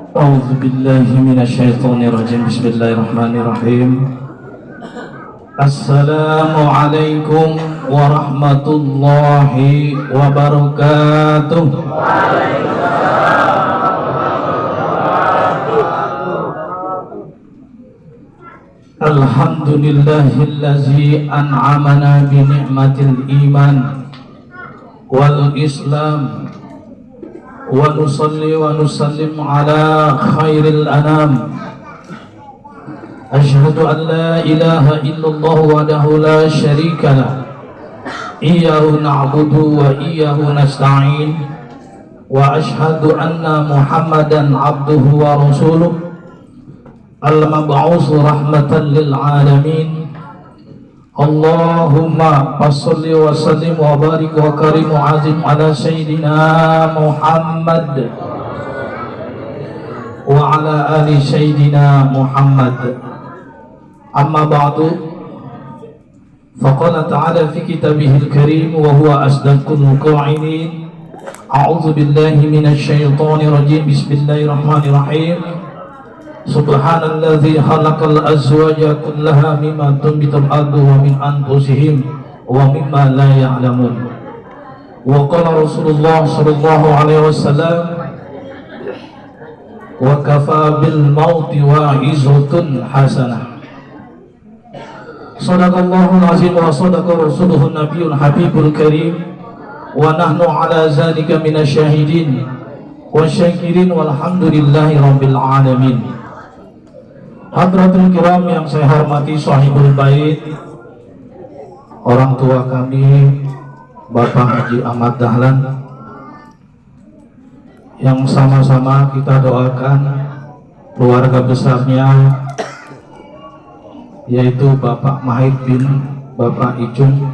أعوذ بالله من الشيطان الرجيم. بسم الله الرحمن الرحيم. السلام عليكم ورحمة الله وبركاته. الحمد لله الذي أنعمنا بنعمة الإيمان والإسلام ونصلي ونسلم على خير الأنام. أشهد أن لا إله إلا الله وحده لا شريك له إياه نعبد وإياه نستعين وأشهد أن محمدا عبده ورسوله المبعوث رحمة للعالمين. Allahumma salli wa sallim wa barik wa karim wa azim ala sayyidina Muhammad wa ala ali sayyidina Muhammad. Amma ba'du, faqala ta'ala fi kitabihil karim wa huwa asdaqul qa'ilin. A'udzu billahi minasy syaithanir rajim. Bismillahirrahmanirrahim. Subhanalladzi khalaqal azwaja kullaha mimma tunbitul ardu wa min anfusihim wa mimma la ya'lamun. Wa qala Rasulullah sallallahu alaihi wasallam, wa kafa bil mauti wa'izatun hasanah. Shadaqallahul azim wa shadaqa rasuluhun nabiyyul habibul karim wa nahnu ala zalika minasyahidin wa syakirin walhamdulillahi rabbil alamin. Hadratul kiram yang saya hormati, sahibul bait, orang tua kami Bapak Haji Ahmad Dahlan, yang sama-sama kita doakan keluarga besarnya, yaitu Bapak Mahir bin Bapak Icung,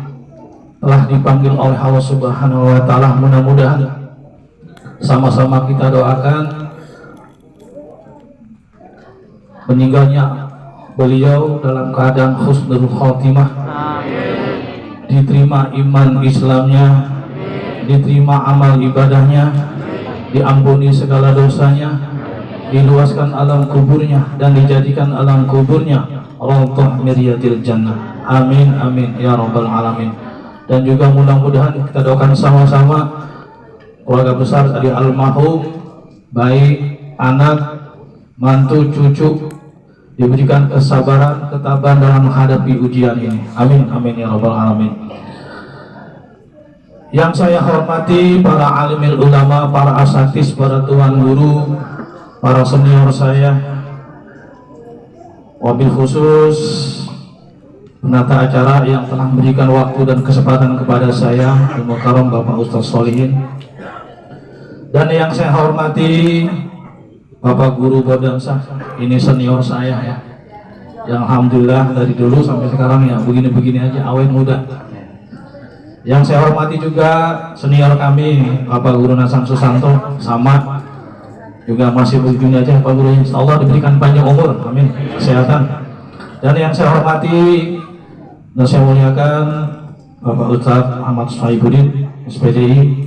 telah dipanggil oleh Allah Subhanahu wa Ta'ala. Mudah-mudahan sama-sama kita doakan meninggalnya beliau dalam keadaan husnul khotimah, diterima iman Islamnya, diterima amal ibadahnya, diampuni segala dosanya, diluaskan alam kuburnya, dan dijadikan alam kuburnya rawdah miryatil jannah. Amin amin ya rabbal alamin. Dan juga mudah-mudahan kita doakan sama-sama keluarga besar dari almarhum, baik anak, mantu, cucu, diberikan kesabaran, ketabahan dalam menghadapi ujian ini. Amin amin ya rabbal alamin. Yang saya hormati para alimil ulama, para asatidz, para tuan guru, para senior saya, wabil khusus penata acara yang telah memberikan waktu dan kesempatan kepada saya, Al-Mukarram Bapak Ustaz Solihin. Dan yang saya hormati Bapak Guru Bodansah, ini senior saya ya, yang alhamdulillah dari dulu sampai sekarang ya begini-begini aja, awet muda. Yang saya hormati juga senior kami Bapak Guru Nasan Susanto, sama juga masih begini aja Pak Guru, insya Allah diberikan panjang umur, amin, kesehatan. Dan yang saya hormati dan saya muliakan Bapak Ustaz Ahmad Saibuddin SPDI.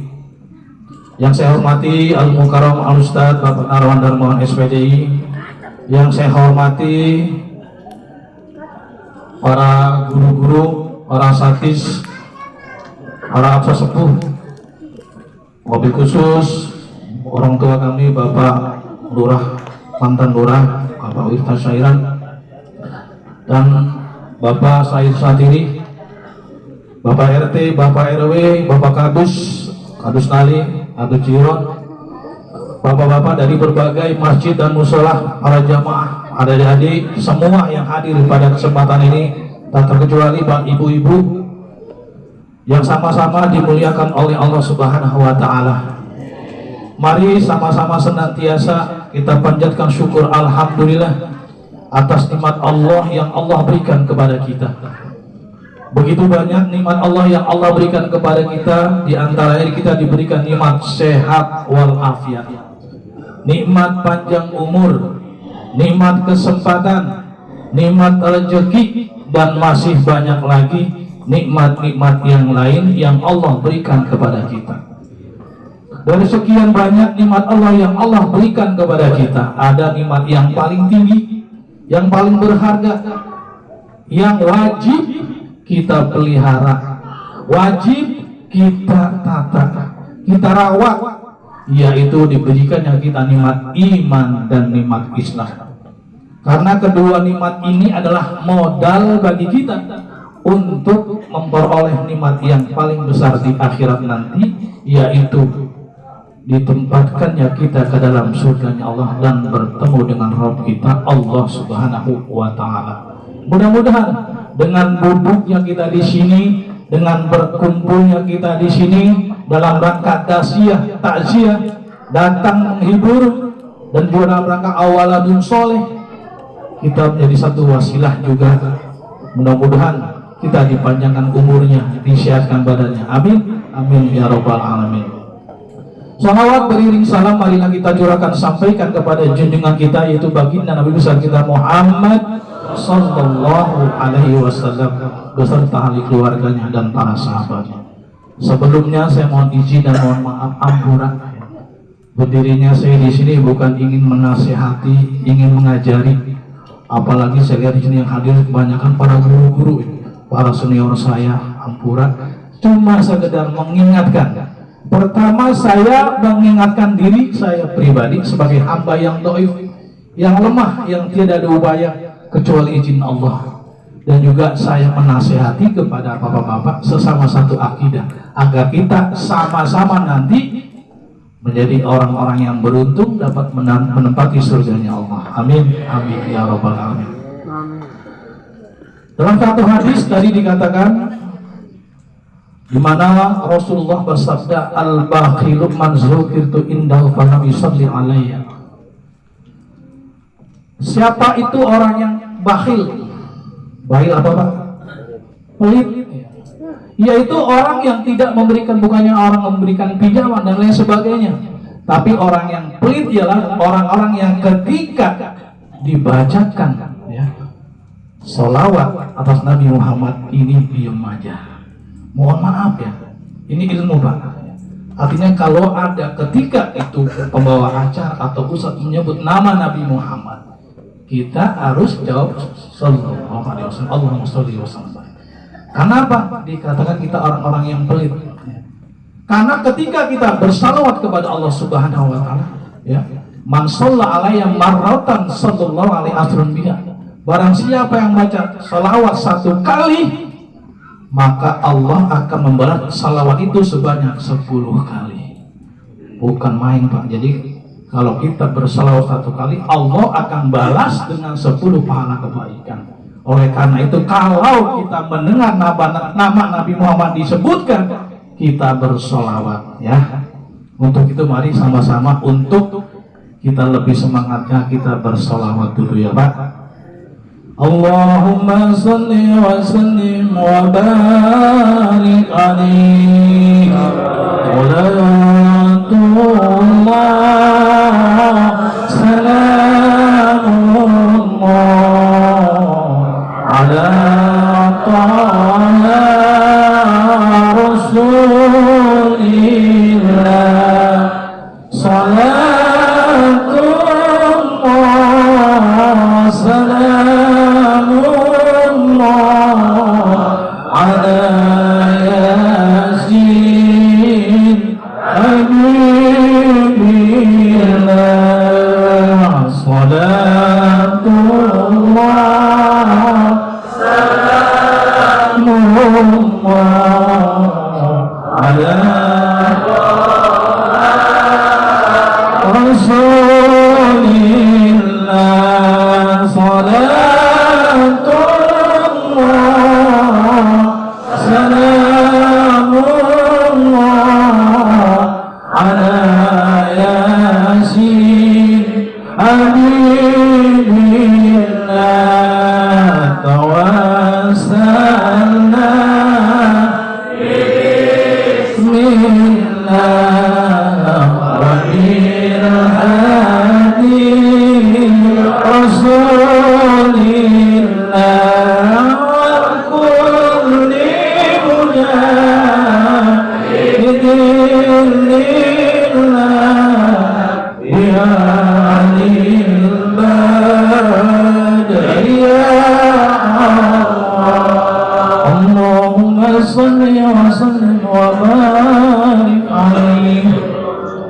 Yang saya hormati Al-Mukarram Al-Ustadz Bapak Narwan Darmawan SPDI. Yang saya hormati para guru-guru, para asatidz, para absa sepuh, wabil khusus orang tua kami Bapak Lurah, mantan Lurah Bapak Ustaz Syairan, dan Bapak Said Satiri, Bapak RT, Bapak RW, Bapak Kadus Nali, atau Ciron, bapak-bapak dari berbagai masjid dan musola, para jamaah, adik-adik, semua yang hadir pada kesempatan ini, tak terkecuali Pak ibu-ibu yang sama-sama dimuliakan oleh Allah Subhanahu wa Ta'ala. Mari sama-sama senantiasa kita panjatkan syukur alhamdulillah atas nikmat Allah yang Allah berikan kepada kita. Begitu banyak nikmat Allah yang Allah berikan kepada kita. Di antaranya kita diberikan nikmat sehat walafiat, nikmat panjang umur, nikmat kesempatan, nikmat rezeki, dan masih banyak lagi nikmat-nikmat yang lain yang Allah berikan kepada kita. Dari sekian banyak nikmat Allah yang Allah berikan kepada kita, ada nikmat yang paling tinggi, yang paling berharga, yang wajib kita pelihara, wajib kita tata, kita rawat, yaitu diberikannya kita nikmat iman dan nikmat Islam. Karena kedua nikmat ini adalah modal bagi kita untuk memperoleh nikmat yang paling besar di akhirat nanti, yaitu ditempatkannya kita ke dalam surganya Allah dan bertemu dengan Rabb kita Allah Subhanahu wa taala. Mudah-mudahan dengan duduknya kita di sini, dengan berkumpulnya kita di sini dalam rangka takziah, datang menghibur, dan juga dalam rangka awaladun soleh, kita menjadi satu wasilah juga. Mudah-mudahan kita dipanjangkan umurnya, disehatkan badannya. Amin, amin ya rabbal alamin. Salawat beriring salam marilah kita curahkan, sampaikan kepada junjungan kita, yaitu baginda Nabi besar kita Muhammad sallallahu alaihi wasallam beserta ahli keluarganya dan para sahabatnya. Sebelumnya saya mohon izin dan mohon maaf ampuran. Berdirinya saya di sini bukan ingin menasihati, ingin mengajari. Apalagi saya lihat di sini yang hadir kebanyakan para guru-guru, para senior saya, ampuran. Cuma sekedar mengingatkan. Pertama, saya mengingatkan diri saya pribadi sebagai hamba yang dhaif, yang lemah, yang tiada ada upaya kecuali izin Allah. Dan juga saya menasihati kepada bapak-bapak sesama satu akidah, agar kita sama-sama nanti menjadi orang-orang yang beruntung dapat menempati surganya Allah. Amin, amin ya rabbal alamin. Dalam satu hadis tadi dikatakan, di mana Rasulullah bersabda, al-bakhilu man zukirtu indahu falam yusalli alayya. Siapa itu orang yang bakhil? Bakhil apa Pak? Pelit. Yaitu orang yang tidak memberikan, bukannya orang memberikan pinjaman dan lain sebagainya, tapi orang yang pelit ialah orang-orang yang ketika dibacakan sholawat atas Nabi Muhammad ini diam aja. Mohon maaf ya, ini ilmu Pak. Artinya kalau ada ketika itu pembawa acara atau ustaz menyebut nama Nabi Muhammad, kita harus jawab sallallahu alaihi wasallam, Allahumma sholli wa sallim. Kenapa dikatakan kita orang-orang yang pelit? Karena ketika kita bersalawat kepada Allah Subhanahu wa taala, man shalla alayya marratan sallallahu alaihi wasallam, barang siapa yang baca salawat satu kali, maka Allah akan membalas salawat itu sebanyak 10 kali. Bukan main Pak. Jadi kalau kita bersalawat satu kali, Allah akan balas dengan 10 pahala kebaikan. Oleh karena itu, kalau kita mendengar nama Nabi Muhammad disebutkan, kita bersalawat ya. Untuk itu mari sama-sama untuk kita lebih semangatnya kita bersalawat dulu ya Pak. Allahumma salli wa sallim wa barik alaihi salatullah salamullah ala taha rasulillah salatullah salam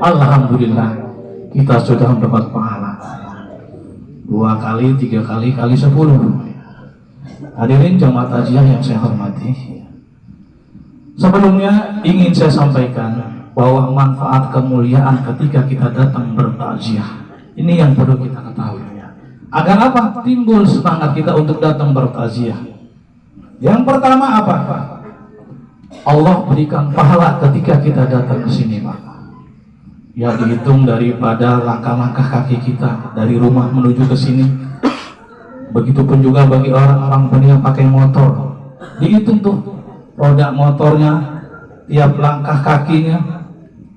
alhamdulillah kita sudah mendapat pahala 2 kali, 3 kali, kali 10. Hadirin jamaah takziah yang saya hormati, sebelumnya ingin saya sampaikan bahwa manfaat kemuliaan ketika kita datang bertakziah ini yang perlu kita ketahui. Agar apa? Timbul semangat kita untuk datang bertakziah. Yang pertama apa? Allah berikan pahala ketika kita datang ke sini, Pak. Ya, dihitung daripada langkah-langkah kaki kita dari rumah menuju ke sini. Begitupun juga bagi orang-orang yang pakai motor. Dihitung tuh roda motornya, tiap langkah kakinya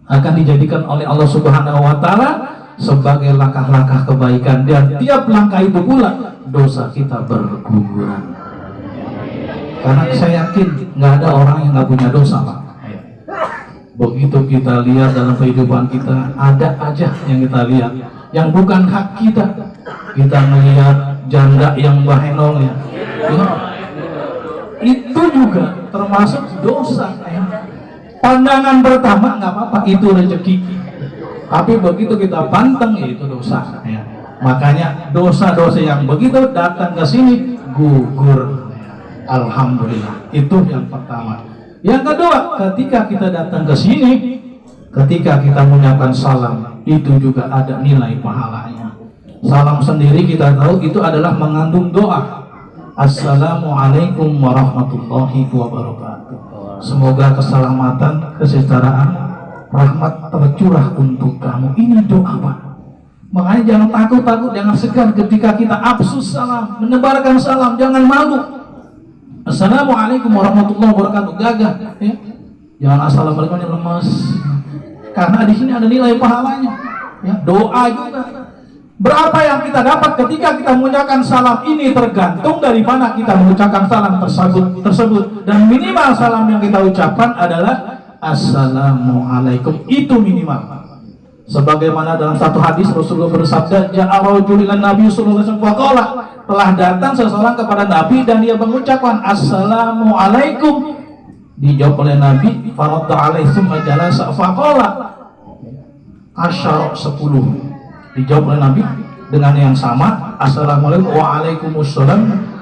akan dijadikan oleh Allah Subhanahu wa taala sebagai langkah-langkah kebaikan, dan tiap langkah itu pula dosa kita berguguran. Karena saya yakin nggak ada orang yang nggak punya dosa, Pak. Begitu kita lihat dalam kehidupan kita, ada aja yang kita lihat yang bukan hak kita. Kita melihat janda yang bahenol ya, itu juga termasuk dosa ya. Pandangan pertama nggak apa-apa, itu rezeki. Tapi begitu kita panteng, ya itu dosa ya. Makanya dosa-dosa yang begitu datang ke sini gugur. Alhamdulillah, itu yang pertama. Yang kedua, ketika kita datang ke sini, ketika kita mengucapkan salam, itu juga ada nilai pahalanya. Salam sendiri kita tahu itu adalah mengandung doa. Assalamualaikum warahmatullahi wabarakatuh. Semoga keselamatan, kesejahteraan, rahmat tercurah untuk kamu. Ini doa, Pak. Makanya jangan takut-takut, jangan segan ketika kita absus salam, menebarkan salam, jangan malu. Assalamualaikum warahmatullahi wabarakatuh, gagah ya. Jangan assalamualaikum yang lemas. Karena di sini ada nilai pahalanya. Ya, doa juga. Berapa yang kita dapat ketika kita mengucapkan salam ini tergantung dari mana kita mengucapkan salam tersebut. Dan minimal salam yang kita ucapkan adalah Assalamualaikum, itu minimal. Sebagaimana dalam satu hadis Rasulullah bersabda, ja'a rajulun ilan Nabi sallallahu alaihi wasallam, telah datang seseorang kepada Nabi dan dia mengucapkan Assalamualaikum. Dijawab oleh Nabi, faradda alaihi tsumma jalasa faqala asyara 10. Dijawab oleh Nabi dengan yang sama, Assalamualaikum waalaikumsalam.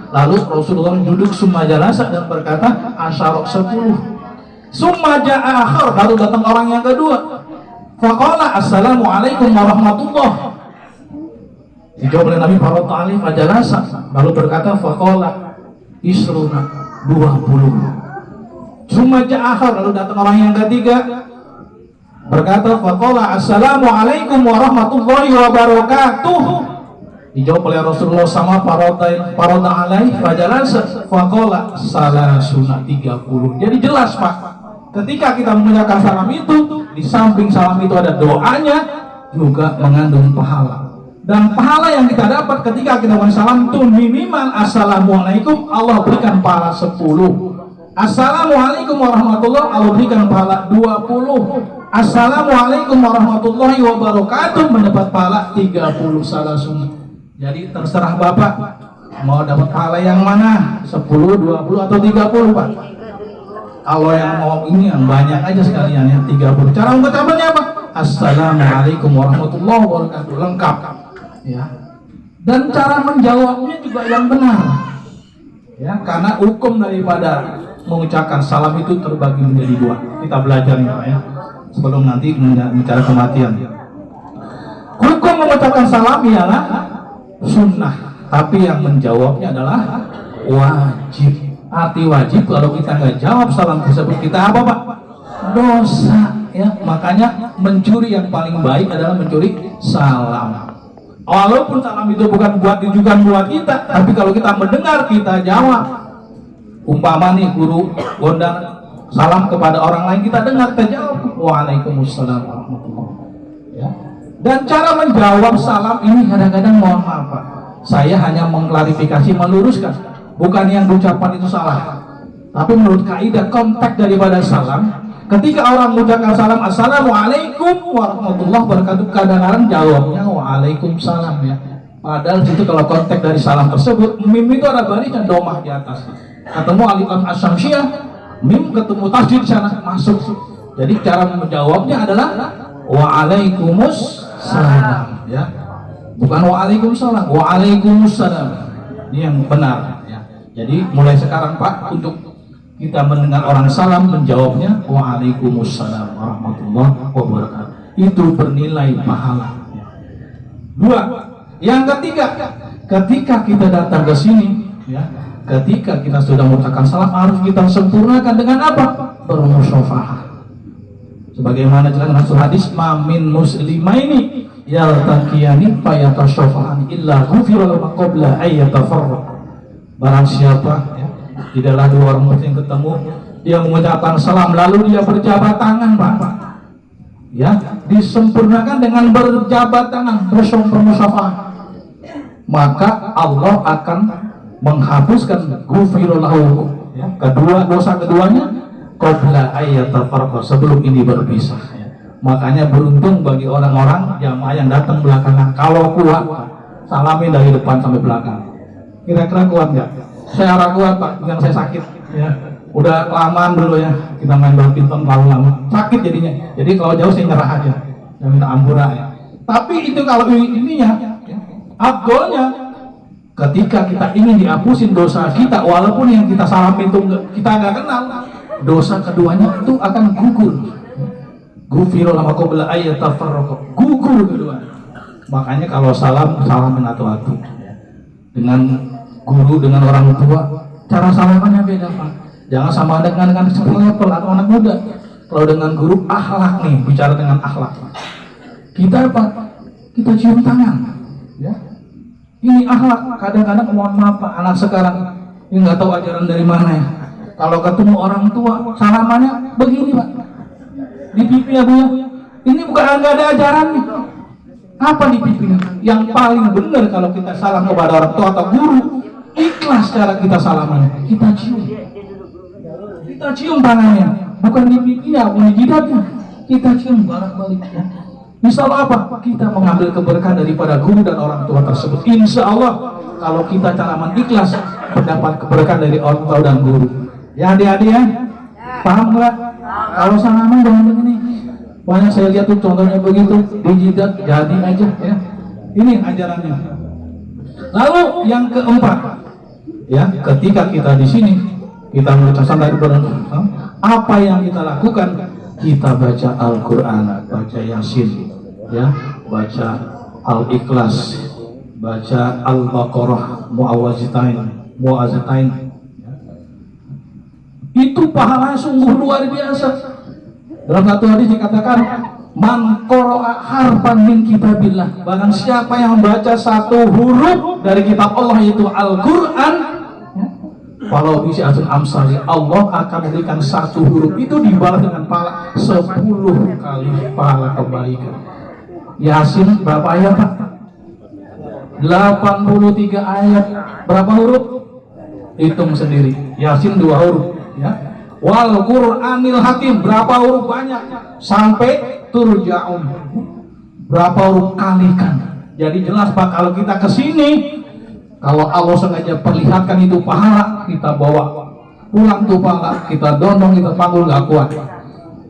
Lalu Rasulullah duduk summa jalasa dan berkata asyara 10. Summa ja'a akhar, lalu datang orang yang kedua. Faqala assalamualaikum warahmatullah. Dijawab oleh Nabi faradda alaihi fajalasa. Lalu berkata faqala isruna 20. Summa ja'a akhar, lalu datang orang yang ketiga. Berkata faqala assalamualaikum warahmatullahi wabarakatuh. Dijawab oleh Rasulullah sama faradda alaihi fajalasa. Faqala salasuna 30. Jadi jelas, Pak. Ketika kita mengucapkan salam itu, di samping salam itu ada doanya, juga mengandung pahala. Dan pahala yang kita dapat ketika kita mengucapkan salam itu minimal assalamualaikum, Allah berikan pahala 10. Assalamualaikum warahmatullahi, Allah berikan pahala 20. Assalamualaikum warahmatullahi wabarakatuh, mendapat pahala 30 salasuna. Jadi terserah Bapak mau dapat pahala yang mana, 10, 20 atau 30, Pak. Kalau yang mau ini yang banyak aja sekalian ya, 30. Cara mengucapkannya apa? Assalamualaikum warahmatullahi wabarakatuh, lengkap ya. Dan cara menjawabnya juga yang benar ya, karena hukum daripada mengucapkan salam itu terbagi menjadi 2. Kita belajar ya sebelum nanti bicara kematian. Hukum mengucapkan salam ialah sunnah, tapi yang menjawabnya adalah wajib. Arti wajib, kalau kita nggak jawab salam tersebut, kita apa, Pak? Dosa ya. Makanya mencuri yang paling baik adalah mencuri salam. Walaupun salam itu bukan ditujukan buat kita, tapi kalau kita mendengar, kita jawab. Umpama nih guru gondang salam kepada orang lain, kita dengar, kita jawab waalaikumsalam warahmatullahi ya. Dan cara menjawab salam ini kadang-kadang, mohon maaf Pak, saya hanya mengklarifikasi, meluruskan, bukan yang ucapan itu salah. Tapi menurut kaidah konteks daripada salam, ketika orang mengucapkan salam assalamualaikum warahmatullahi wabarakatuh, kadang-kadang jawabnya waalaikumsalam ya. Padahal itu kalau konteks dari salam tersebut, mim itu ada barisan domah di atas. Ketemu alif lam asyamsiyah, mim ketemu tasdid sana masuk. Jadi cara menjawabnya adalah Waalaikumsalam, ya. Bukan waalaikumsalam, waalaikumsalam. Ini yang benar, ya. Jadi mulai sekarang Pak, untuk kita mendengar orang salam menjawabnya waalaikumsalam warahmatullahi wabarakatuh. Itu bernilai pahala. Dua, yang ketiga, ketika kita datang ke sini, ya, ketika kita sudah mengucapkan salam harus kita sempurnakan dengan apa? Bermusyafahah. Sebagaimana jelas dalam hadis, "Mamin muslimaini yaltaqiyani fayatasyaffa'ani illa ghufira lahu qabla ay yatafarraq." Barang siapa, ya, tidaklah dua orang muslim ketemu, dia mengucapkan salam lalu dia berjabat tangan, Pak. Ya, disempurnakan dengan berjabat tangan, bermusyafahah. Maka Allah akan menghapuskan ghufira lahu, ya, kedua dosa keduanya qabla ayyatafarqa, sebelum ini berpisah, ya. Makanya beruntung bagi orang-orang jamaah yang datang belakangan. Kalau kuat, salamin dari depan sampai belakang. Kira-kira kuat nggak? Saya arah kuat Pak, yang saya sakit, ya. Udah kelamaan dulu ya, kita main badminton terlalu lama, sakit jadinya. Jadi kalau jauh saya nyerah aja, saya minta ampura, ya. Tapi itu kalau ininya, ya, abdolnya, ketika kita ingin dihapusin dosa kita, walaupun yang kita salamin itu kita nggak kenal, dosa keduanya itu akan gugur. Ghufira lahu qabla ay yatafarraqa, gugur kedua. Makanya kalau salamin atu-atu, dengan guru, dengan orang tua, cara salamannya beda Pak. Jangan sama dengan sepelevel atau anak muda. Kalau dengan guru, akhlak nih, bicara dengan akhlak. Kita apa? Kita cium tangan, ya. Ini akhlak. Kadang-kadang mohon maaf Pak, anak sekarang ini nggak tahu ajaran dari mana, ya. Kalau ketemu orang tua, salamannya begini Pak, di pipi ya Bu, ya. Ini bukan nggak ada ajarannya. Apa di pipinya? Yang paling benar kalau kita salam kepada orang tua atau guru, ikhlas cara kita salamannya. Kita cium tangannya, bukan di pipinya, bukan di jidatnya. Kita cium balik-balik, ya. Insya Allah apa? Kita mengambil keberkahan daripada guru dan orang tua tersebut. Insya Allah kalau kita salaman ikhlas, mendapat keberkahan dari orang tua dan guru. Ya adik-adik, ya, paham nggak? Kalau salaman dengan begini, banyak saya lihat tuh contohnya begitu, di jidat jadi aja, ya. Ini ajarannya. Lalu yang keempat, ya, ketika kita di sini, kita mengucapkan dari apa yang kita lakukan? Kita baca Al-Quran, baca Yasin, ya, baca Al-Ikhlas, baca Al-Baqarah, Mu'awwazatain. Itu pahalanya sungguh luar biasa. Dalam satu hadis dikatakan, man qara'a harfan min kitabillah, barang siapa yang membaca satu huruf dari kitab Allah yaitu Al-Quran, kalau bisa amsali, Allah akan memberikan satu huruf itu dibalas dengan pahala 10 kali pahala kebaikan. Yasin berapa ayat Pak? 83 ayat. Berapa huruf? Hitung sendiri. Yasin 2 huruf, ya. Wal Qur'anil Hakim berapa huruf? Banyak. Sampai turja'un. Berapa huruf? Kalikan. Jadi jelas Pak, kalau kita kesini, kalau Allah sengaja perlihatkan itu pahala, kita bawa pulang tuh pahala, kita dorong, kita panggul, nggak kuat,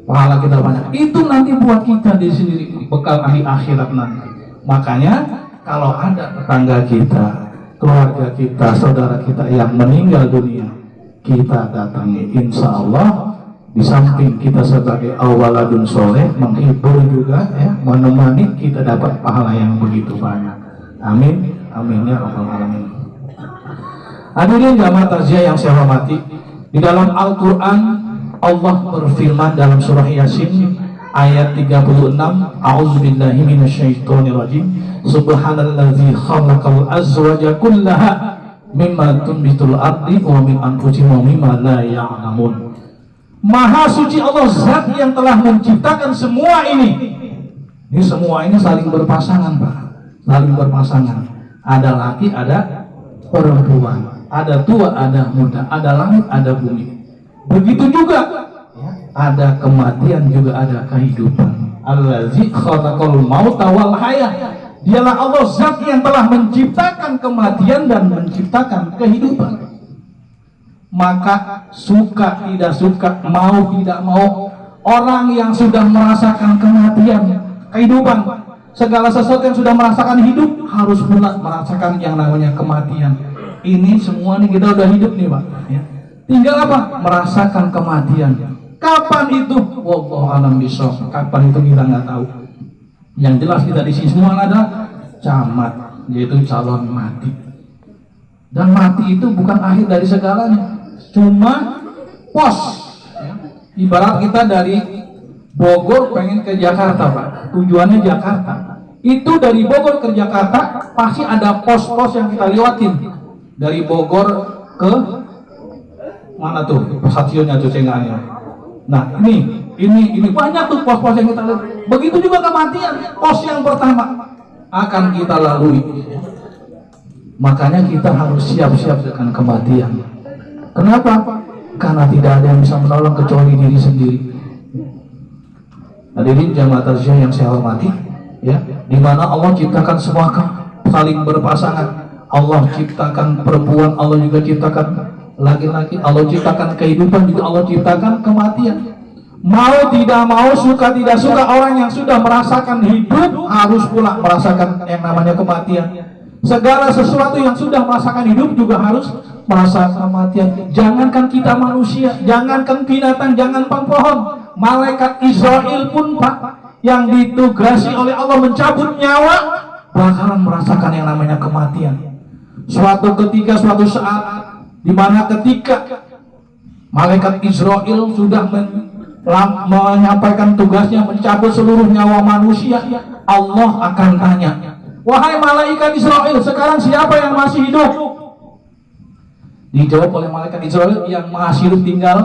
pahala kita banyak. Itu nanti buat kita di sini bekal di akhirat nanti. Makanya kalau ada tetangga kita, keluarga kita, saudara kita yang meninggal dunia, kita datangi. Insya Allah di samping kita sebagai awaladun soleh, menghibur juga, ya, menemani, kita dapat pahala yang begitu banyak. Amin. Amin ya rabbal alamin. Hadirin jamaah takziah yang saya hormati, di dalam Al-Quran Allah berfirman dalam surah Yasin ayat 36, A'udzubillahi minasyaitonirrajim, Subhanallazi khalaqal azwaja kullaha mimma tunbitul ardi wa min anfusihim wa mimma la ya'lamun. Maha suci Allah, zat yang telah menciptakan semua ini. Ini semua ini saling berpasangan Pak, saling berpasangan. Ada laki, ada perempuan, ada tua, ada muda, ada langit, ada bumi. Begitu juga, ya, ada kematian, juga ada kehidupan. Allazi khalaqal mauta wal hayah. Dialah Allah zat yang telah menciptakan kematian dan menciptakan kehidupan. Maka suka tidak suka, mau tidak mau, orang yang sudah merasakan kematian, kehidupan. Segala sesuatu yang sudah merasakan hidup harus pula merasakan yang namanya kematian. Ini semua nih kita udah hidup nih Pak ya. Tinggal apa? Merasakan kematian. Kapan itu? Wallahu a'lam bishawab. Kapan itu kita nggak tahu. Yang jelas kita di sini semua ada camat, yaitu calon mati. Dan mati itu bukan akhir dari segalanya, cuma pos ya. Ibarat kita dari Bogor pengen ke Jakarta Pak, tujuannya Jakarta. Itu dari Bogor ke Jakarta pasti ada pos-pos yang kita lewatin. Dari Bogor ke mana tuh stasiunnya tuh Cengannya. Nah ini banyak tuh pos-pos yang kita lalui. Begitu juga kematian, pos yang pertama akan kita lalui. Makanya kita harus siap-siap dengan kematian. Kenapa? Karena tidak ada yang bisa menolong kecuali diri sendiri. Hadirin jamaah taziah yang saya hormati, ya, di mana Allah ciptakan semua saling berpasangan. Allah ciptakan perempuan, Allah juga ciptakan laki-laki, Allah ciptakan kehidupan, juga Allah ciptakan kematian. Mau tidak mau, suka tidak suka, orang yang sudah merasakan hidup harus pula merasakan yang namanya kematian. Segala sesuatu yang sudah merasakan hidup juga harus merasakan kematian. Jangankan kita manusia, jangankan binatang, jangankan pohon, malaikat Israel pun Pak, yang ditugasi oleh Allah mencabut nyawa, bakalan merasakan yang namanya kematian. Suatu ketika, suatu saat, di mana ketika malaikat Israel sudah menyampaikan tugasnya mencabut seluruh nyawa manusia, Allah akan tanya, wahai malaikat Israel, sekarang siapa yang masih hidup? Dijawab oleh malaikat Israel, yang masih hidup tinggal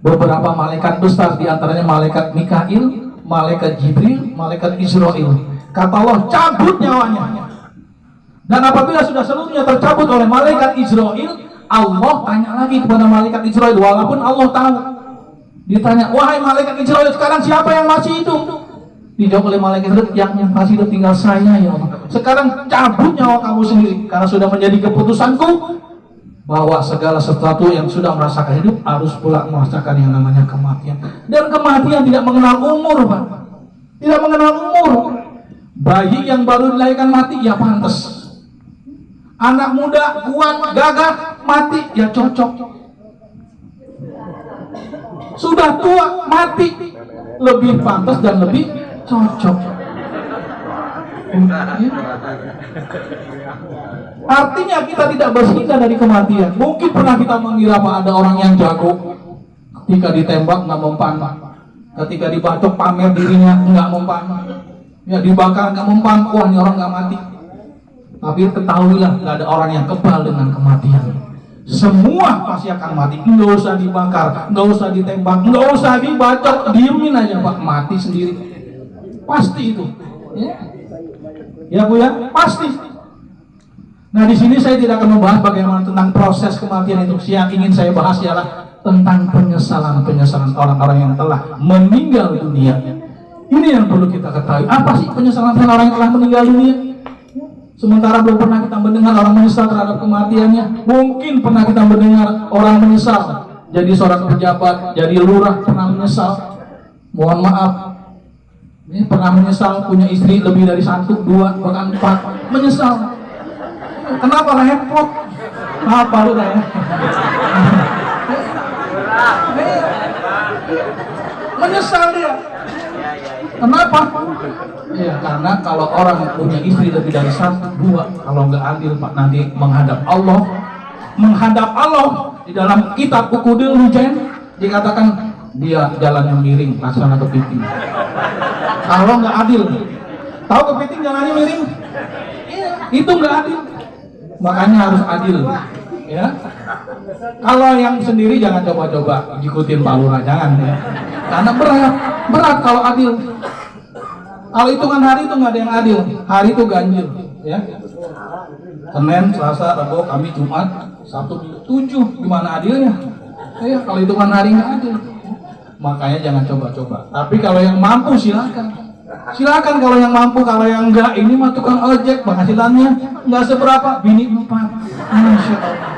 beberapa malaikat besar, diantaranya malaikat Mikail, malaikat Jibril, malaikat Israel. Kata Allah, cabut nyawanya. Dan apabila sudah seluruhnya tercabut oleh malaikat Israel, Allah tanya lagi kepada malaikat Israel, walaupun Allah tahu. Ditanya, wahai malaikat Israel, sekarang siapa yang masih hidup? Dijawab oleh malaikat Israel, yang masih hidup tinggal saya ya Allah. Sekarang cabut nyawa kamu sendiri, karena sudah menjadi keputusanku bahwa segala sesuatu yang sudah merasakan hidup harus pula merasakan yang namanya kematian. Dan kematian tidak mengenal umur Pak, tidak mengenal umur. Bayi yang baru dilahirkan mati ya pantas. Anak muda kuat gagah mati ya cocok. Sudah tua mati lebih pantas dan lebih cocok. Artinya kita tidak bersinggah dari kematian. Mungkin pernah kita mengira Pak, ada orang yang jago, ketika ditembak nggak mempan, ketika dibacok pamer dirinya nggak mempan, ya dibakar nggak mempan, wah ini orang nggak mati. Tapi ketahuilah, nggak ada orang yang kebal dengan kematian. Semua pasti akan mati. Nggak usah dibakar, nggak usah ditembak, nggak usah dibacok, diemin aja Pak, mati sendiri. Pasti itu. Ya Bu ya, pasti. Nah di sini saya tidak akan membahas bagaimana tentang proses kematian itu. Yang ingin saya bahas ialah tentang penyesalan orang-orang yang telah meninggal dunia. Ini yang perlu kita ketahui. Apa sih penyesalan orang yang telah meninggal dunia? Sementara belum pernah kita mendengar orang menyesal terhadap kematiannya. Mungkin pernah kita mendengar orang menyesal jadi seorang pejabat, jadi lurah, pernah menyesal. Mohon maaf, ini pernah menyesal punya istri lebih dari 1, 2, bahkan 4. Menyesal. Kenapa repot? Apa lu ya? Menyesal dia. Kenapa? Ya karena kalau orang punya istri lebih dari 1, 2, kalau nggak adil Pak, nanti menghadap Allah di dalam kitab Ukudil Hujain dikatakan dia jalannya miring, laksana kepiting. Kalau nggak adil, tahu kepiting jalannya miring? Iya, itu nggak adil. Makanya harus adil, ya. Kalau yang sendiri jangan coba-coba ikutin Pak Lurah, jangan ya. Karena berat kalau adil. Kalau hitungan hari itu nggak ada yang adil. Hari itu ganjil, ya. Senin, Selasa, Rabu, Kamis, Jumat, Sabtu, 7. Gimana adilnya? Ya, kalau hitungan hari nggak adil. Makanya jangan coba-coba. Tapi kalau yang mampu silakan. Silakan kalau yang mampu, kalau yang enggak, ini mah tukang ojek, penghasilannya nggak seberapa, bini 4. Masya Allah.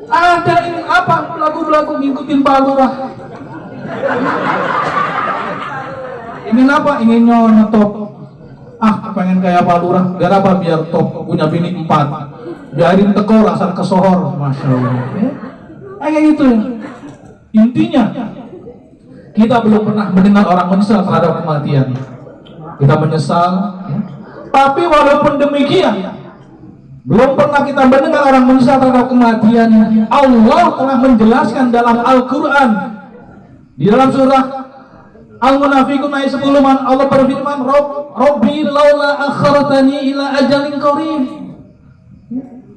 Ada ini apa? Lagu-lagu ngikutin Pak Lurah. Ingin apa? Ingin nyontop. Pengen kayak Pak Lurah. Biar apa? Biar top, punya bini 4. Biarin tekor asal kesohor. Masya Allah. Kayak gitu ya. Intinya, kita belum pernah mendengar orang menyesal terhadap kematian. Kita menyesal, ya. Tapi walaupun demikian, belum pernah kita mendengar orang menyesal terhadap kematian. Allah telah menjelaskan dalam Al-Quran, di dalam surah Al-Munafiqun ayat 10, Allah berfirman, Rabbi laula akhartani ila ajalin qarib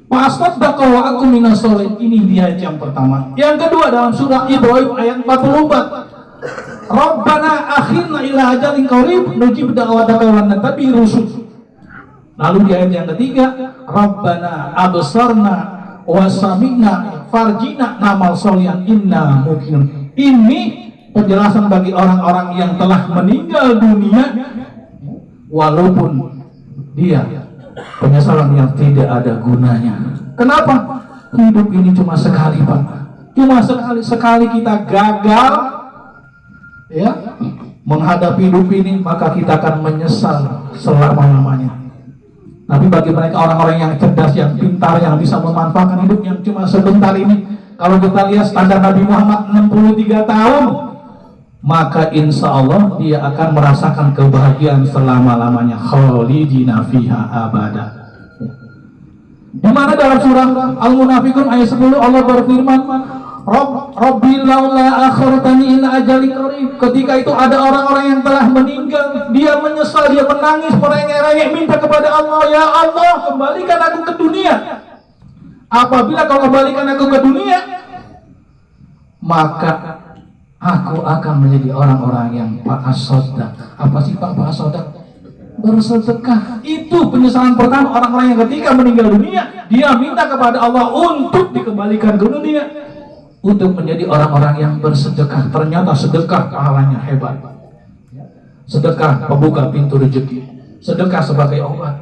fasaddaqa wa aku minas sholihin. Ini dia yang pertama. Yang kedua dalam surah Ibrahim ayat 44, Rabbana akhirna ila ajalin qarib nujib da'wataka wa nattabi rusul. Lalu di ayat yang ketiga, Rabbana absarna wa sami'na farjina namal sholihan inna muqinun. Ini penjelasan bagi orang-orang yang telah meninggal dunia, walaupun dia penyesalan yang tidak ada gunanya. Kenapa? Hidup ini cuma sekali, Pak. Cuma sekali kita gagal, ya, menghadapi hidup ini, maka kita akan menyesal selama-lamanya. Tapi bagi mereka orang-orang yang cerdas, yang pintar, yang bisa memanfaatkan hidup yang cuma sebentar ini, kalau kita lihat standar Nabi Muhammad 63 tahun, maka insya Allah dia akan merasakan kebahagiaan selama-lamanya, khalidina fiha abada. Di mana dalam surah Al-Munafiqun ayat 10 Allah berfirman, Rabbi laula akhartani ila ajalin qarib. Ketika itu ada orang-orang yang telah meninggal, dia menyesal, dia menangis, merengek-rengek, minta kepada Allah, ya Allah, kembalikan aku ke dunia. Apabila kau kembalikan aku ke dunia, maka aku akan menjadi orang-orang yang fa'asodak. Apa sih Pak fa'asodak? Bersedekah. Itu penyesalan pertama orang-orang yang ketika meninggal dunia, dia minta kepada Allah untuk dikembalikan ke dunia, untuk menjadi orang-orang yang bersedekah. Ternyata sedekah pahalanya hebat. Sedekah pembuka pintu rezeki, sedekah sebagai obat,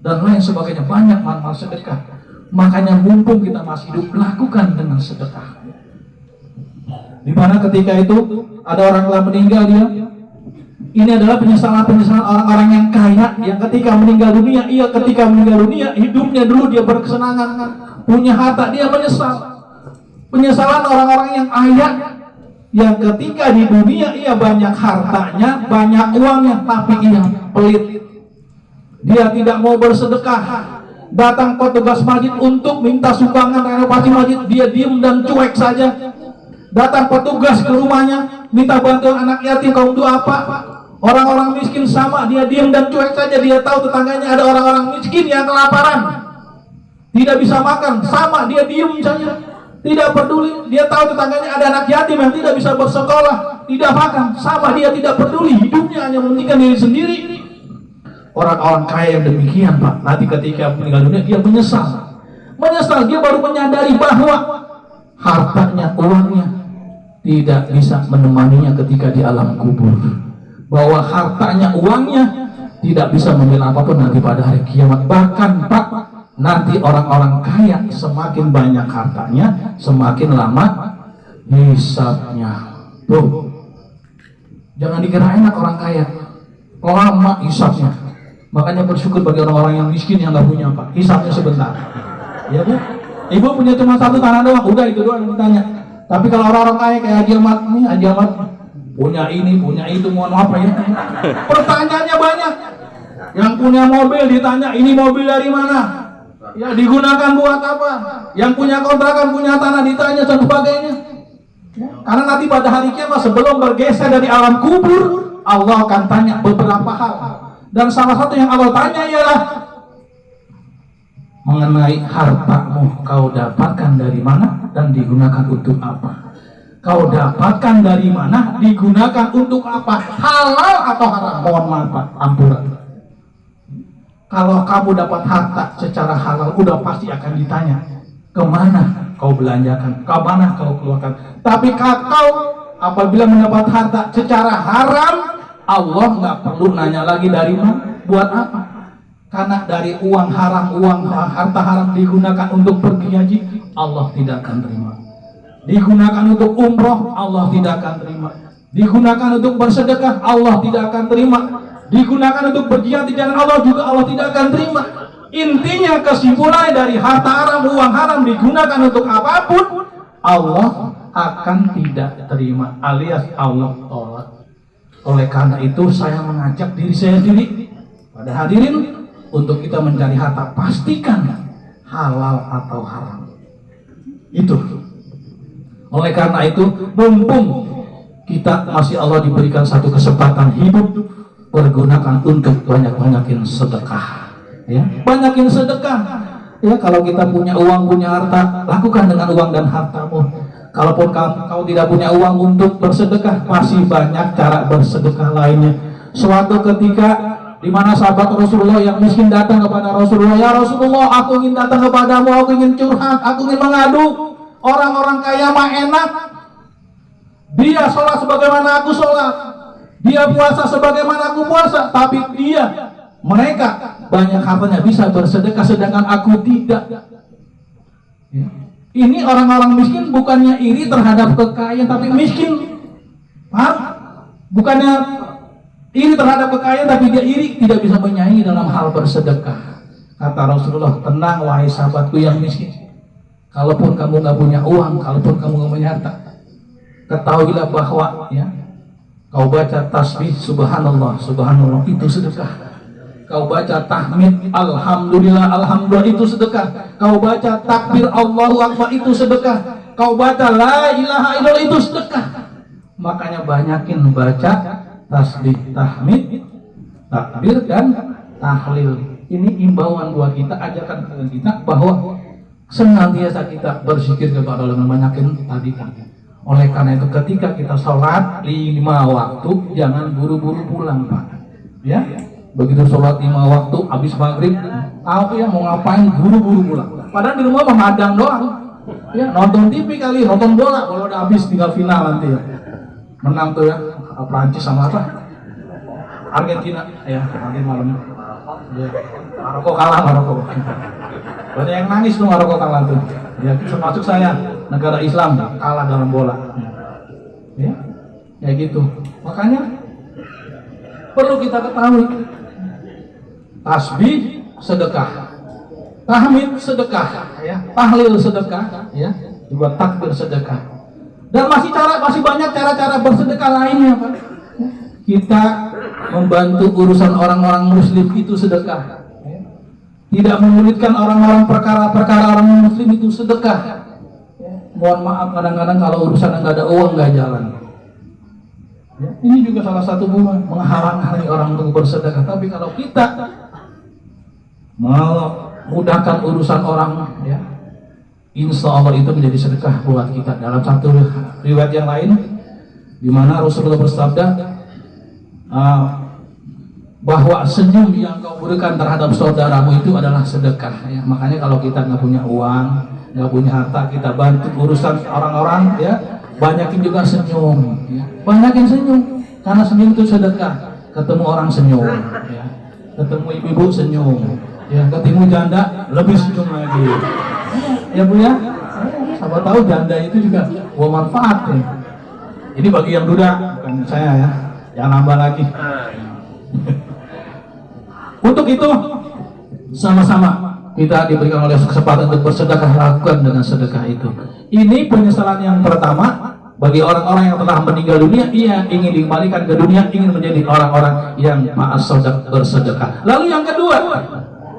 dan lain sebagainya. Banyak manfaat sedekah. Makanya mumpung kita masih hidup, lakukan dengan sedekah. Di mana ketika itu ada orang telah meninggal, dia ini adalah penyesalan orang-orang yang kaya, yang ketika meninggal dunia, ketika meninggal dunia, hidupnya dulu dia berkesenangan, punya harta, dia menyesal. Penyesalan orang-orang yang kaya, yang ketika di dunia ia banyak hartanya, banyak uangnya, tapi ia pelit. Dia tidak mau bersedekah. Datang petugas masjid untuk minta sumbangan renovasi masjid, dia diam dan cuek saja. Datang petugas ke rumahnya, minta bantuan anak yatim, kau untuk apa? Orang-orang miskin sama, dia diam dan cuek saja. Dia tahu tetangganya ada orang-orang miskin yang kelaparan, tidak bisa makan, sama dia diam saja, tidak peduli. Dia tahu tetangganya ada anak yatim yang tidak bisa bersekolah, tidak makan, sama dia tidak peduli. Hidupnya hanya mementingkan diri sendiri. Orang-orang kaya yang demikian, Pak, nanti ketika meninggal dunia dia menyesal. Dia baru menyadari bahwa hartanya, uangnya tidak bisa menemaninya ketika di alam kubur, bahwa hartanya, uangnya tidak bisa membela apapun nanti pada hari kiamat. Bahkan, Pak, nanti orang-orang kaya semakin banyak hartanya, semakin lama hisabnya. Tuh, jangan dikira enak orang kaya, lama hisabnya. Makanya bersyukur bagi orang-orang yang miskin yang nggak punya, Pak, hisabnya sebentar. Ya Bu, Ibu punya cuma satu tanah doang, udah itu doang yang ditanya. Tapi kalau orang-orang kaya kayak Haji Ahmad nih, Haji Ahmad punya ini, punya itu, mohon maaf ya, pertanyaannya banyak. Yang punya mobil ditanya, ini mobil dari mana? Ya, digunakan buat apa? Yang punya kontrakan, punya tanah ditanya dan sebagainya. Karena nanti pada hari kiamat sebelum bergeser dari alam kubur, Allah akan tanya beberapa hal. Dan salah satu yang Allah tanya ialah mengenai hartamu, kau dapatkan dari mana dan digunakan untuk apa? Kau dapatkan dari mana, digunakan untuk apa? Halal atau haram? Mohon maaf Pak, ampuran. Kalau kamu dapat harta secara halal, udah pasti akan ditanya, kemana kau belanjakan, kemana kau keluarkan. Tapi kau apabila mendapat harta secara haram, Allah nggak perlu nanya lagi dari mana, buat apa? Karena dari uang haram, harta haram digunakan untuk pergi haji, Allah tidak akan terima. Digunakan untuk umroh, Allah tidak akan terima. digunakan untuk bersedekah, Allah tidak akan terima. Digunakan untuk berjihad di jalan Allah juga Allah tidak akan terima. Intinya kesimpulan dari harta haram, uang haram digunakan untuk apapun, Allah akan tidak terima, alias Allah tolak. Oleh karena itu saya mengajak diri saya sendiri, pada hadirin, untuk kita mencari harta, pastikan halal atau haram. Itu. Oleh karena itu, mumpung kita masih Allah diberikan satu kesempatan hidup, pergunakan untuk banyak-banyakin sedekah. Ya, banyakin sedekah. Ya, kalau kita punya uang, punya harta, lakukan dengan uang dan hartamu. Kalaupun kau tidak punya uang untuk bersedekah, masih banyak cara bersedekah lainnya. Suatu ketika di mana sahabat Rasulullah yang miskin datang kepada Rasulullah, "Ya Rasulullah, aku ingin datang kepadamu, aku ingin curhat, aku ingin mengadu. Orang-orang kaya mah enak. Dia sholat sebagaimana aku sholat, dia puasa sebagaimana aku puasa, tapi mereka banyak hartanya bisa bersedekah, sedangkan aku tidak." Ya. Ini orang-orang miskin bukannya iri terhadap kekayaan, tapi miskin. Paham? Bukannya iri terhadap kekayaan, tapi dia iri tidak bisa menyaingi dalam hal bersedekah. Kata Rasulullah, "Tenang wahai sahabatku yang miskin. Kalaupun kamu nggak punya uang, kalaupun kamu nggak punya harta, ketahuilah bahwa ya, kau baca tasbih subhanallah, subhanallah itu sedekah. Kau baca tahmid alhamdulillah, alhamdulillah itu sedekah. Kau baca takbir Allahu Akbar itu sedekah. Kau baca la ilaha illallah itu sedekah." Makanya banyakin baca tasbih, tahmid, takbir dan tahlil. Ini imbauan buat kita, ajakan kepada kita bahwa senantiasa kita berzikir kepada Allah, banyakin tadi. Oleh karena itu ketika kita sholat 5 waktu, jangan buru-buru pulang, Pak. Ya. Begitu sholat 5 waktu, habis maghrib, tahu ya mau ngapain, buru-buru pulang. Padahal di rumah memadang doang. Ya, nonton TV kali, nonton bola, kalau udah habis tinggal final nanti ya. Menang tuh ya, Prancis sama apa? Argentina, ya nanti malam. Ya, Maroko kalah, Maroko. Banyak yang nangis tuh Maroko kalah tuh. Ya, termasuk saya, negara Islam kalah dalam bola. Ya, kayak gitu. Makanya perlu kita ketahui, tasbih sedekah, tahmid sedekah, ya, tahlil sedekah, ya, juga takbir sedekah. Dan masih banyak cara-cara bersedekah lainnya, Pak. Kita membantu urusan orang-orang muslim itu sedekah. Tidak menyulitkan orang-orang perkara-perkara orang muslim itu sedekah. Mohon maaf kadang-kadang kalau urusan nggak ada uang nggak jalan. Ya, ini juga salah satu menghalang-halangi orang untuk bersedekah. Tapi kalau kita memudahkan urusan orang, ya, insya Allah itu menjadi sedekah buat kita. Dalam satu riwayat yang lain, di mana Rasulullah bersabda bahwa senyum yang kau berikan terhadap saudaramu itu adalah sedekah. Ya, makanya kalau kita nggak punya uang, nggak punya harta, kita bantu urusan orang-orang, ya, banyakin juga senyum, ya. Banyakin senyum, karena senyum itu sedekah. Ketemu orang senyum, ya. Ketemu ibu-ibu senyum, ya. Ketemu janda lebih senyum lagi, ya Bu ya. Siapa tahu janda itu juga bermanfaat, ya. Ini bagi yang duda, bukan saya ya, jangan nambah lagi. Untuk itu sama-sama kita diberikan oleh kesempatan untuk bersedekah, lakukan dengan sedekah itu. Ini penyesalan yang pertama bagi orang-orang yang telah meninggal dunia, ia ingin dikembalikan ke dunia, ingin menjadi orang-orang yang ma'as-sodak bersedekah. Lalu yang kedua,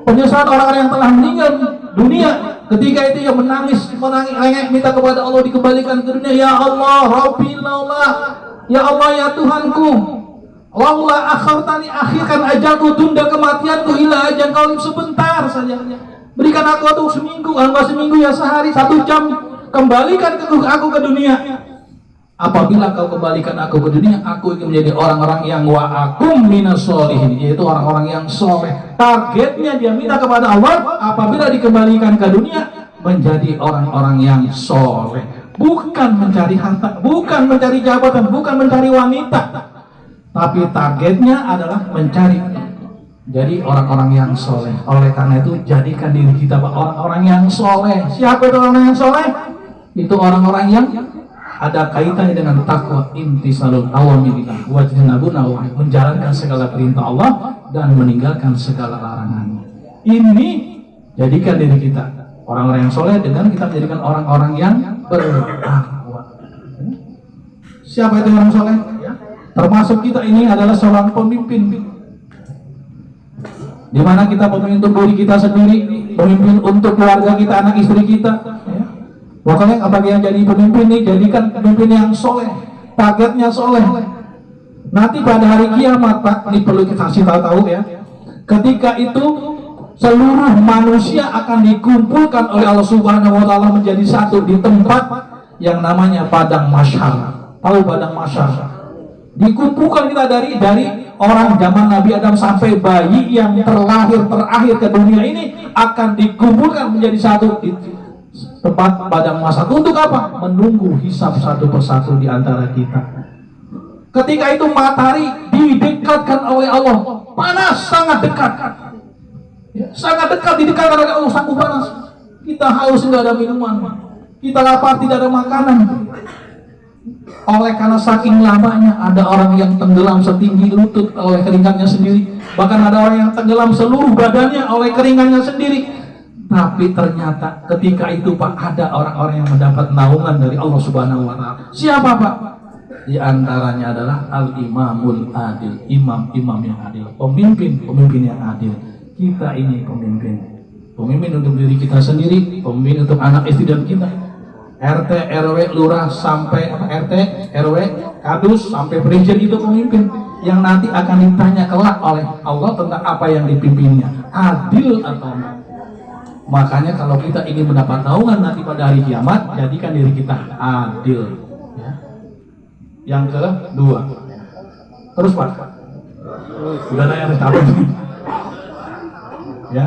penyesalan orang-orang yang telah meninggal dunia, ketika itu ia menangis lengek minta kepada Allah dikembalikan ke dunia. Ya Allah, Rabbi laula, ya Allah ya Tuhanku, laula akhartani, akhirkan ajalku, tunda kematianku ila ajal qalim, sebentar saja. Berikan aku tuh seminggu, enggak seminggu ya, sehari, 1 jam, kembalikan aku ke dunia. Apabila kau kembalikan aku ke dunia, aku ingin menjadi orang-orang yang wa'akum minas sholihin, yaitu orang-orang yang soleh. Targetnya dia minta kepada Allah, apabila dikembalikan ke dunia, menjadi orang-orang yang soleh. Bukan mencari harta, bukan mencari jabatan, bukan mencari wanita, tapi targetnya adalah mencari jadi orang-orang yang soleh. Oleh karena itu jadikan diri kita orang-orang yang soleh. Siapa itu orang yang soleh? Itu orang-orang yang ada kaitannya dengan takwa, imtisalul awamirillah wa jinabun nawahi, menjalankan segala perintah Allah dan meninggalkan segala larangannya. Ini jadikan diri kita orang-orang yang soleh dengan kita menjadikan orang-orang yang bertakwa. Siapa itu orang soleh? Termasuk kita ini adalah seorang pemimpin, di mana kita pemimpin untuk diri kita sendiri, pemimpin untuk keluarga kita, anak istri kita. Pokoknya apabila yang jadi pemimpin ini, jadikan pemimpin yang soleh, targetnya soleh. Nanti pada hari kiamat, Pak, ini perlu kita kasih tahu ya. Ketika itu seluruh manusia akan dikumpulkan oleh Allah Subhanahu Wa Taala menjadi satu di tempat yang namanya padang mahsyar. Tahu padang mahsyar? Dikumpulkan kita dari orang zaman Nabi Adam sampai bayi yang terlahir terakhir ke dunia ini akan dikumpulkan menjadi satu di tempat padang mahsyar. Untuk apa? Menunggu hisab satu persatu di antara kita. Ketika itu matahari didekatkan oleh Allah, panas, sangat dekat, sangat dekat, didekatkan oleh Allah, sangat panas. Kita haus, tidak ada minuman, kita lapar, tidak ada makanan. Oleh karena saking lamanya, ada orang yang tenggelam setinggi lutut oleh keringatnya sendiri. Bahkan ada orang yang tenggelam seluruh badannya oleh keringatnya sendiri. Tapi ternyata ketika itu, Pak, ada orang-orang yang mendapat naungan dari Allah Subhanahu Wa Taala. Siapa, Pak? Di antaranya adalah al-imamul adil, imam-imam yang adil, pemimpin yang adil. Kita ini pemimpin untuk diri kita sendiri, pemimpin untuk anak istri dan kita. RT, RW, lurah sampai RT, RW, kadus sampai presiden itu pemimpin yang nanti akan ditanya kelak oleh Allah tentang apa yang dipimpinnya, adil atau enggak. Makanya kalau kita ingin mendapat naungan nanti pada hari kiamat, jadikan diri kita adil. Ya. Yang kedua, terus Pak, udah nanya apa ini? Ya.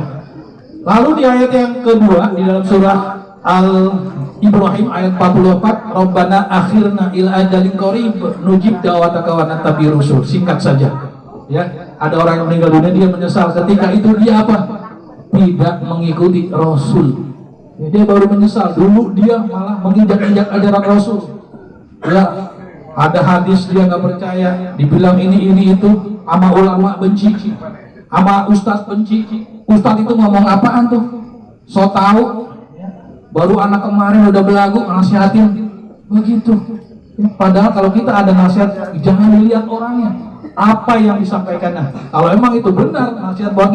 Lalu di ayat yang kedua di dalam surah Al-Ibrahim ayat 44, Rabbana akhirna ila ajalin qarib nujib da'wataka wa nattabi rusul. Singkat saja. Ya, ada orang yang meninggal dunia, dia menyesal ketika itu dia apa? Tidak mengikuti Rasul. Ya, dia baru menyesal. Dulu dia malah menginjak-injak ajaran Rasul. Ya, ada hadis dia nggak percaya, dibilang ini itu, sama ulama benci, sama ustaz benci. Ustaz itu ngomong apaan tuh? So tahu. Baru anak kemarin udah belagu nasihatin begitu. Ya, padahal kalau kita ada nasihat, jangan dilihat orangnya, apa yang disampaikannya. Kalau emang itu benar nasihat buat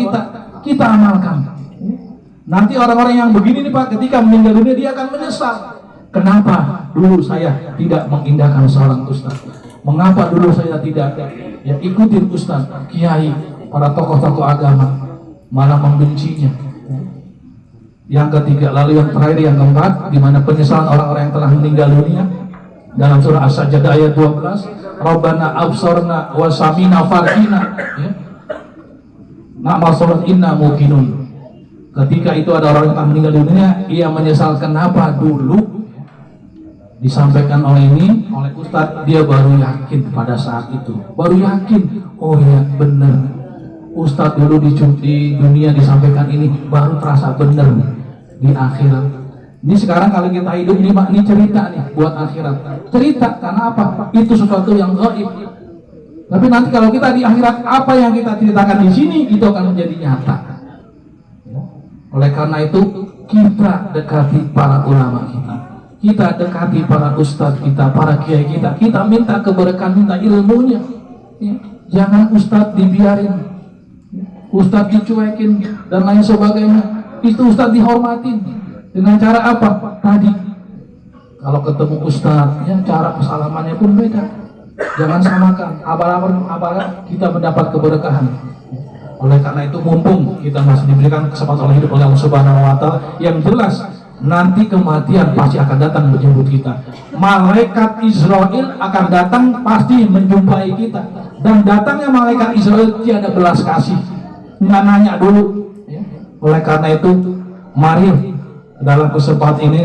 kita amalkan. Nanti orang-orang yang begini nih, Pak, ketika meninggal dunia dia akan menyesal. Kenapa dulu saya tidak mengindahkan seorang ustaz? Mengapa dulu saya tidak ikutin ustaz, kiai, para tokoh-tokoh agama, malah membencinya? Yang ketiga, lalu yang terakhir, yang keempat, di mana penyesalan orang-orang yang telah meninggal dunia dalam surah As-Sajdah ayat 12, Rabbana absorna wa samina farjina, ya. Na'mal sholat inna muqinun. Ketika itu ada orang yang telah meninggal dunia, ia menyesal kenapa dulu disampaikan oleh Ustadz, dia baru yakin pada saat itu, baru yakin, oh ya benar, Ustadz dulu di dunia disampaikan ini, baru terasa benar di akhirat. Ini sekarang kalau kita hidup ini, Pak, ini cerita nih buat akhirat. Cerita karena apa? Itu sesuatu yang gaib. Tapi nanti kalau kita di akhirat, apa yang kita ceritakan di sini itu akan menjadi nyata. Oleh karena itu, kita dekati para ulama kita dekati para ustadz kita, para kiai kita minta keberkahan, minta ilmunya. Jangan ustadz dibiarin, ustadz dicuekin dan lain sebagainya. Itu ustadz dihormatin dengan cara apa? Tadi kalau ketemu ustadz, ya cara persalamannya pun beda. Jangan samakan, abal-abal kita mendapat keberkahan. Oleh karena itu, mumpung kita masih diberikan kesempatan oleh hidup oleh Allah Subhanahu Wa Taala, yang jelas nanti kematian pasti akan datang menjemput kita. Malaikat Israel akan datang pasti menjumpai kita, dan datangnya malaikat Israel tiada belas kasih, nggak nanya dulu. Oleh karena itu, mari dalam kesempatan ini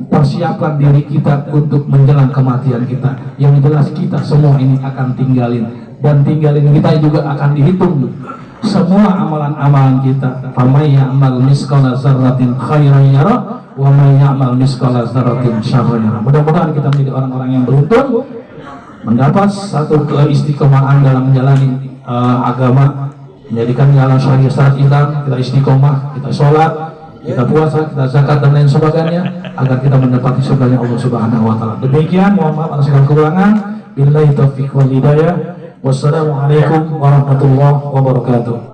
persiapkan diri kita untuk menjelang kematian kita. Yang jelas kita semua ini akan tinggalin, dan tinggalin kita juga akan dihitung semua amalan-amalan kita. Faman ya'mal misqala dzarratin khairan yarah wa may ya'mal mithqala dzarratin syarran yarah. Mudah-mudahan kita menjadi orang-orang yang beruntung mendapat satu keistiqomahan dalam menjalani agama, menjadikan jalan syariat kita istiqomah, kita sholat, kita puasa, kita zakat dan lain sebagainya, agar kita mendapati surganya Allah Subhanahu wa taala. Demikian, mohon maaf atas segala kekurangan. Billahi taufiq wal hidayah. Wassalamualaikum warahmatullahi wabarakatuh.